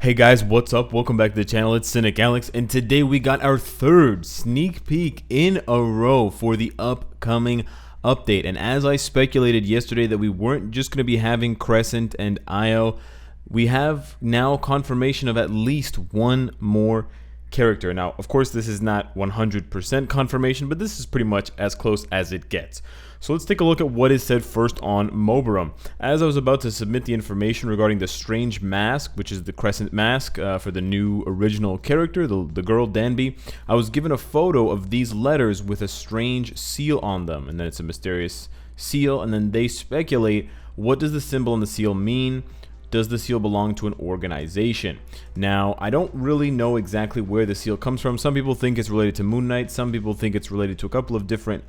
Hey guys, what's up? Welcome back to the channel. It's Cynicalex, and today we got our third sneak peek in a row for the upcoming update. And as I speculated yesterday that we weren't just going to be having Crescent and Io, we have now confirmation of at least one more character. Now, of course, this is not 100% confirmation, but this is pretty much as close as it gets. So let's take a look at what is said first on Mobirum. As I was about to submit the information regarding the strange mask, which is the Crescent mask for the new original character, the girl Danby, I was given a photo of these letters with a strange seal on them, and then it's a mysterious seal, and then they speculate, what does the symbol on the seal mean? Does the seal belong to an organization? Now, I don't really know exactly where the seal comes from. Some people think it's related to Moon Knight. Some people think it's related to a couple of different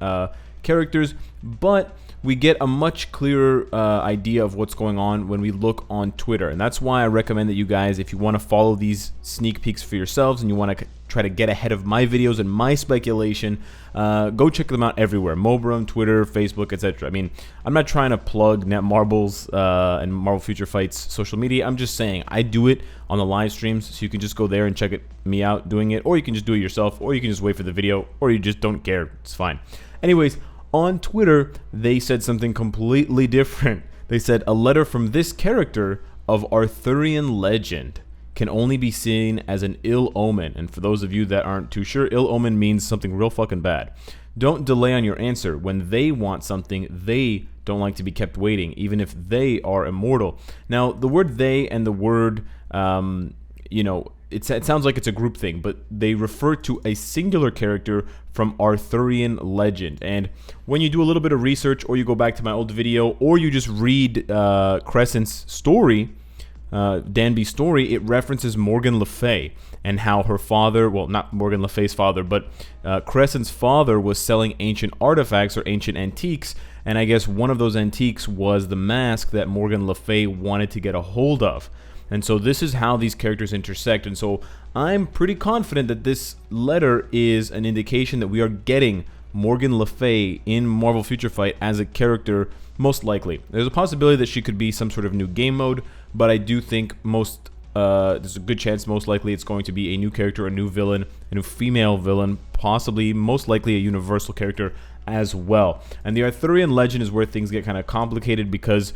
characters, but we get a much clearer idea of what's going on when we look on Twitter. And that's why I recommend that you guys, if you want to follow these sneak peeks for yourselves and you want to try to get ahead of my videos and my speculation, go check them out everywhere. Mobirum, Twitter, Facebook, etc. I mean, I'm not trying to plug Netmarble's and Marvel Future Fight's social media. I'm just saying I do it on the live streams, so you can just go there and check me out doing it, or you can just do it yourself, or you can just wait for the video, or you just don't care. It's fine. Anyways, on Twitter, they said something completely different. They said, a letter from this character of Arthurian legend can only be seen as an ill omen. And for those of you that aren't too sure, ill omen means something real fucking bad. Don't delay on your answer. When they want something, they don't like to be kept waiting, even if they are immortal. Now, the word they and the word, it sounds like it's a group thing, but they refer to a singular character from Arthurian legend. And when you do a little bit of research, or you go back to my old video, or you just read Crescent's story, Danby's story, it references Morgan Le Fay and how her father, well, not Morgan Le Fay's father, but Crescent's father was selling ancient artifacts or ancient antiques, and I guess one of those antiques was the mask that Morgan Le Fay wanted to get a hold of. And so this is how these characters intersect, and so I'm pretty confident that this letter is an indication that we are getting Morgan Le Fay in Marvel Future Fight as a character, most likely. There's a possibility that she could be some sort of new game mode, but I do think there's a good chance, most likely, it's going to be a new character, a new villain, a new female villain, possibly, most likely a universal character as well. And the Arthurian legend is where things get kind of complicated, because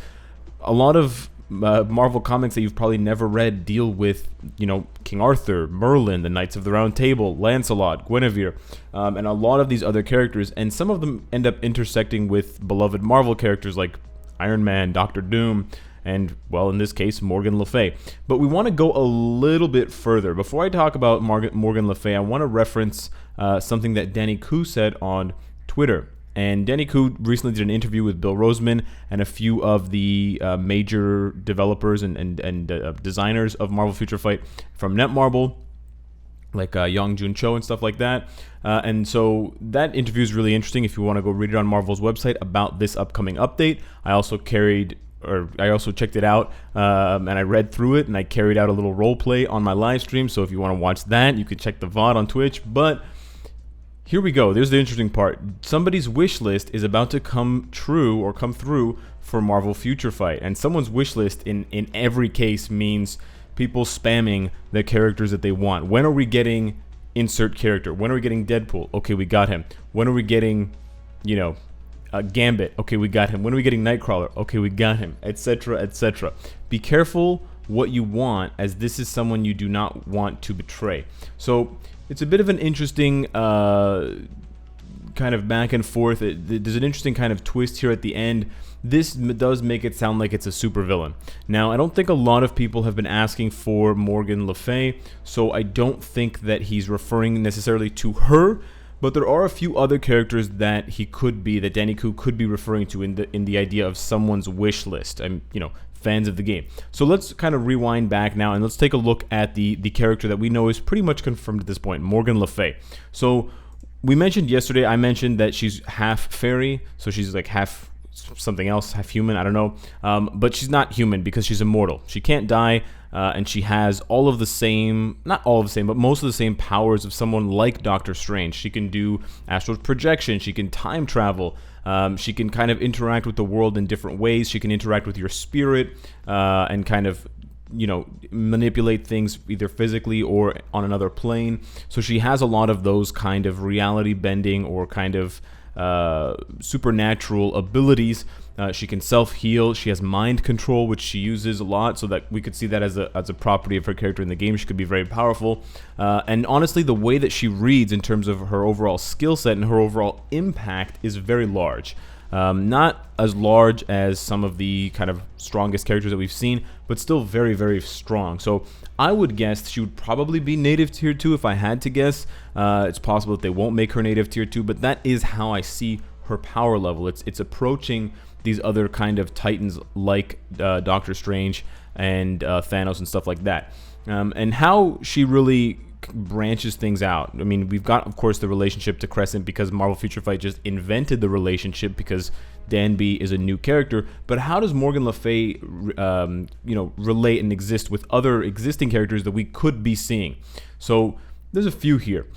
a lot of Marvel comics that you've probably never read deal with, King Arthur, Merlin, the Knights of the Round Table, Lancelot, Guinevere, and a lot of these other characters, and some of them end up intersecting with beloved Marvel characters like Iron Man, Doctor Doom, and, well, in this case, Morgan Le Fay. But we want to go a little bit further. Before I talk about Morgan Le Fay, I want to reference something that Danny Koo said on Twitter. And Danny Koo recently did an interview with Bill Roseman and a few of the major developers and designers of Marvel Future Fight from Netmarble, like Young Jun Cho and stuff like that. And so that interview is really interesting if you want to go read it on Marvel's website about this upcoming update. I also checked it out and I read through it, and I carried out a little role play on my live stream. So if you want to watch that, you can check the VOD on Twitch. But here we go. There's the interesting part. Somebody's wish list is about to come true or come through for Marvel Future Fight. And someone's wish list in every case means people spamming the characters that they want. When are we getting insert character? When are we getting Deadpool? Okay, we got him. When are we getting, Gambit? Okay, we got him. When are we getting Nightcrawler? Okay, we got him, etc., etc. Be careful what you want, as this is someone you do not want to betray. So it's a bit of an interesting kind of back and forth. There's an interesting kind of twist here at the end. This does make it sound like it's a supervillain. Now, I don't think a lot of people have been asking for Morgan Le Fay, so I don't think that he's referring necessarily to her, but there are a few other characters that that Danny Koo could be referring to in the idea of someone's wish list. Fans of the game. So let's kind of rewind back now, and let's take a look at the character that we know is pretty much confirmed at this point, Morgan Le Fay. So we mentioned yesterday, I mentioned that she's half fairy, so she's like half something else, half human, I don't know. But she's not human because she's immortal. She can't die, and she has all of the same, not all of the same, but most of the same powers of someone like Doctor Strange. She can do astral projection, she can time travel, she can kind of interact with the world in different ways. She can interact with your spirit and kind of manipulate things either physically or on another plane. So she has a lot of those kind of reality bending or kind of supernatural abilities. She can self-heal. She has mind control, which she uses a lot, so that we could see that as a property of her character in the game. She could be very powerful. And honestly, the way that she reads in terms of her overall skill set and her overall impact is very large. Not as large as some of the kind of strongest characters that we've seen, but still very, very strong. So I would guess she would probably be native tier 2 if I had to guess. It's possible that they won't make her native tier 2, but that is how I see her power level. It's approaching these other kind of titans like Doctor Strange and Thanos and stuff like that. And how she really branches things out. I mean, we've got, of course, the relationship to Crescent because Marvel Future Fight just invented the relationship because Danby is a new character. But how does Morgan Le Fay, relate and exist with other existing characters that we could be seeing? So there's a few here.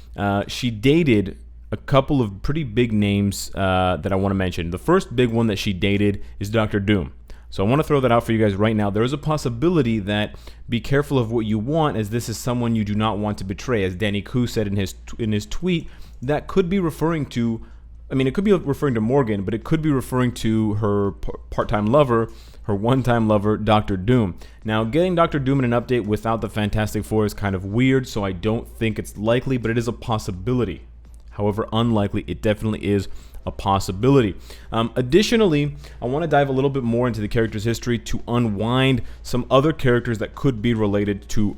She dated a couple of pretty big names that I want to mention. The first big one that she dated is Doctor Doom. So I want to throw that out for you guys right now. There is a possibility that be careful of what you want, as this is someone you do not want to betray. As Danny Koo said in his tweet, that could be referring to, it could be referring to Morgan, but it could be referring to her part-time lover, her one-time lover, Doctor Doom. Now, getting Doctor Doom in an update without the Fantastic Four is kind of weird, so I don't think it's likely, but it is a possibility. However unlikely, it definitely is a possibility. Additionally, I want to dive a little bit more into the character's history to unwind some other characters that could be related to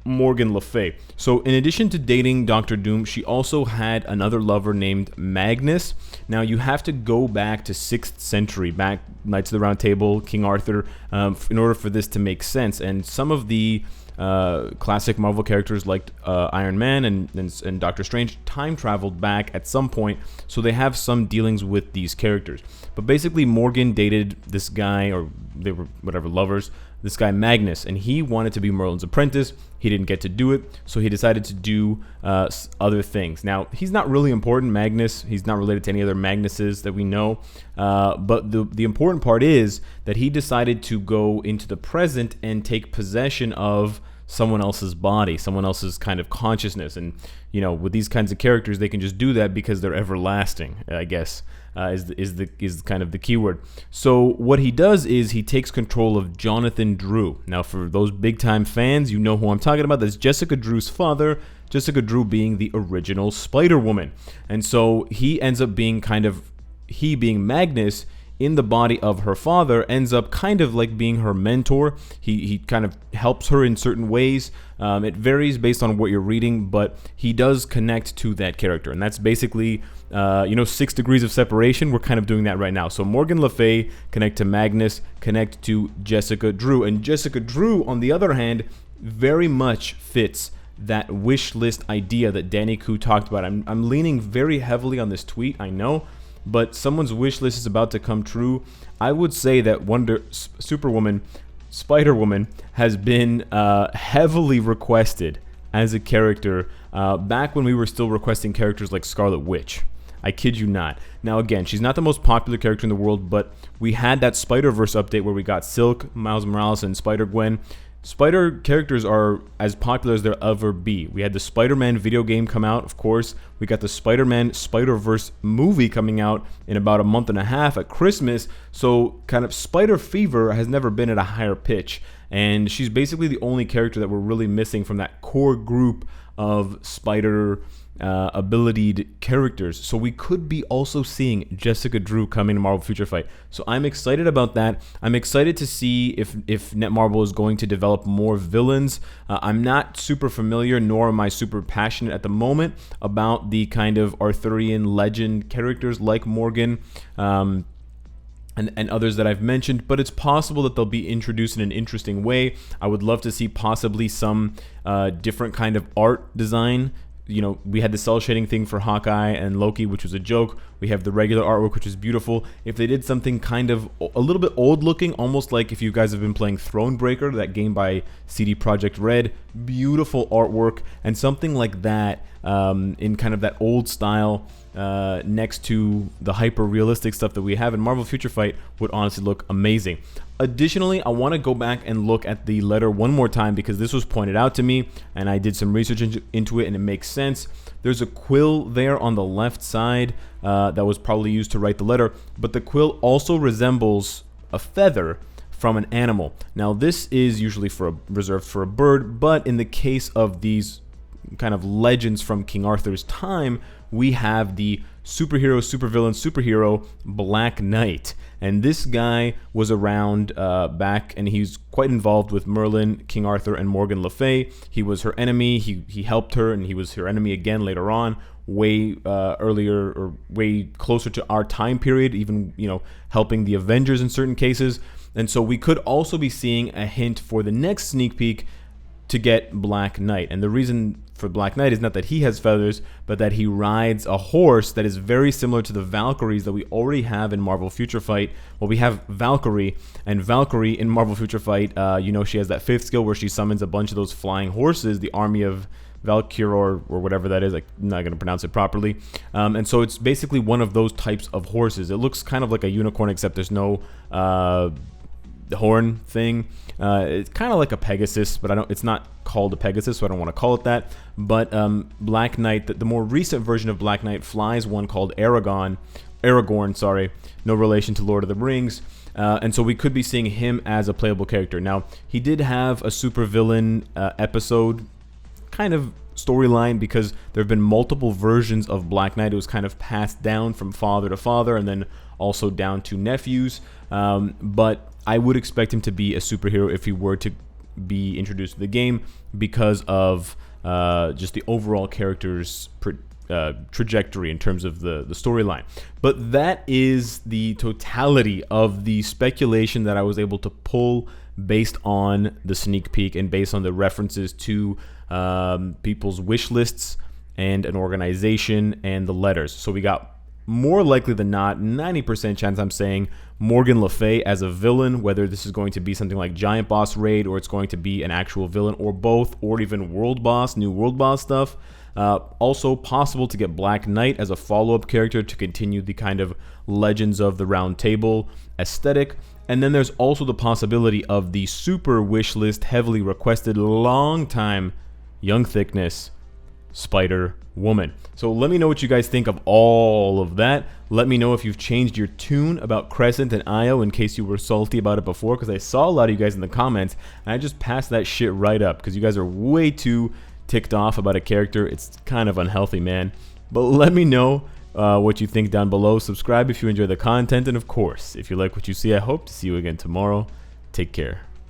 Morgan Le Fay. So in addition to dating Doctor Doom, she also had another lover named Magnus. Now you have to go back to 6th century, back Knights of the Round Table, King Arthur, in order for this to make sense. And some of the classic Marvel characters like Iron Man and Doctor Strange time traveled back at some point, so they have some dealings with these characters. But basically, Morgan dated this guy, or they were whatever lovers, this guy Magnus, and he wanted to be Merlin's apprentice. He didn't get to do it, so he decided to do other things. Now, he's not really important, Magnus. He's not related to any other Magnuses that we know. But the important part is that he decided to go into the present and take possession of someone else's body, someone else's kind of consciousness. And, with these kinds of characters, they can just do that because they're everlasting, I guess. Is kind of the keyword. So what he does is he takes control of Jonathan Drew. Now, for those big-time fans, you know who I'm talking about. That's Jessica Drew's father, Jessica Drew being the original Spider-Woman. And so he ends up being he being Magnus in the body of her father, ends up kind of like being her mentor. He kind of helps her in certain ways. It varies based on what you're reading, but he does connect to that character. And that's basically, 6 degrees of separation. We're kind of doing that right now. So Morgan Le Fay connect to Magnus, connect to Jessica Drew. And Jessica Drew, on the other hand, very much fits that wish list idea that Danny Koo talked about. I'm leaning very heavily on this tweet, I know, but someone's wish list is about to come true. I would say that Superwoman, Spider-Woman, has been heavily requested as a character back when we were still requesting characters like Scarlet Witch. I kid you not. Now, again, she's not the most popular character in the world, but we had that Spider-Verse update where we got Silk, Miles Morales, and Spider-Gwen. Spider characters are as popular as they'll ever be. We had the Spider-Man video game come out, of course. We got the Spider-Man Spider-Verse movie coming out in about a month and a half at Christmas. So kind of Spider fever has never been at a higher pitch. And she's basically the only character that we're really missing from that core group of Spider abilitied characters. So we could be also seeing Jessica Drew coming to Marvel Future Fight. So I'm excited about that. I'm excited to see if Netmarble is going to develop more villains. I'm not super familiar, nor am I super passionate at the moment about the kind of Arthurian legend characters like Morgan and others that I've mentioned, but it's possible that they'll be introduced in an interesting way. I would love to see possibly some different kind of art design. We had the cell shading thing for Hawkeye and Loki, which was a joke. We have the regular artwork, which is beautiful. If they did something kind of a little bit old looking, almost like if you guys have been playing Thronebreaker, that game by CD Projekt Red, beautiful artwork, and something like that in kind of that old style next to the hyper realistic stuff that we have in Marvel Future Fight would honestly look amazing. Additionally, I want to go back and look at the letter one more time because this was pointed out to me and I did some research into it and it makes sense. There's a quill there on the left side that was probably used to write the letter, but the quill also resembles a feather from an animal. Now this is usually reserved for a bird, but in the case of these kind of legends from King Arthur's time, we have the superhero Black Knight, and this guy was around back, and he's quite involved with Merlin, King Arthur, and Morgan Le Fay. He was her enemy. He helped her, and he was her enemy again later on, way earlier or way closer to our time period, even helping the Avengers in certain cases. And so we could also be seeing a hint for the next sneak peek to get Black Knight. And the reason for Black Knight is not that he has feathers, but that he rides a horse that is very similar to the Valkyries that we already have in Marvel Future Fight. Well, we have Valkyrie, and Valkyrie in Marvel Future Fight, she has that 5th skill where she summons a bunch of those flying horses, the army of Valkyr or whatever that is. I'm not going to pronounce it properly. And so it's basically one of those types of horses. It looks kind of like a unicorn, except there's no horn thing. It's kind of like a Pegasus, but it's not called a Pegasus, so I don't want to call it that. But Black Knight, the more recent version of Black Knight, flies one called Aragorn, no relation to Lord of the Rings. And so we could be seeing him as a playable character. Now, he did have a supervillain episode kind of storyline because there have been multiple versions of Black Knight. It was kind of passed down from father to father and then also down to nephews. But I would expect him to be a superhero if he were to be introduced to the game because of just the overall character's trajectory in terms of the storyline. But that is the totality of the speculation that I was able to pull based on the sneak peek and based on the references to people's wish lists and an organization and the letters. So we got, more likely than not, 90% chance I'm saying Morgan Le Fay as a villain, whether this is going to be something like Giant Boss Raid or it's going to be an actual villain or both, or even World Boss, new World Boss stuff. Also possible to get Black Knight as a follow-up character to continue the kind of Legends of the Round Table aesthetic. And then there's also the possibility of the super wish list, heavily requested, long time Young Thickness Spider-Woman. So let me know what you guys think of all of that. Let me know if you've changed your tune about Crescent and Io in case you were salty about it before, because I saw a lot of you guys in the comments and I just passed that shit right up because you guys are way too ticked off about a character. It's kind of unhealthy, man. But let me know what you think down below. Subscribe if you enjoy the content, and of course, if you like what you see, I hope to see you again tomorrow. Take care.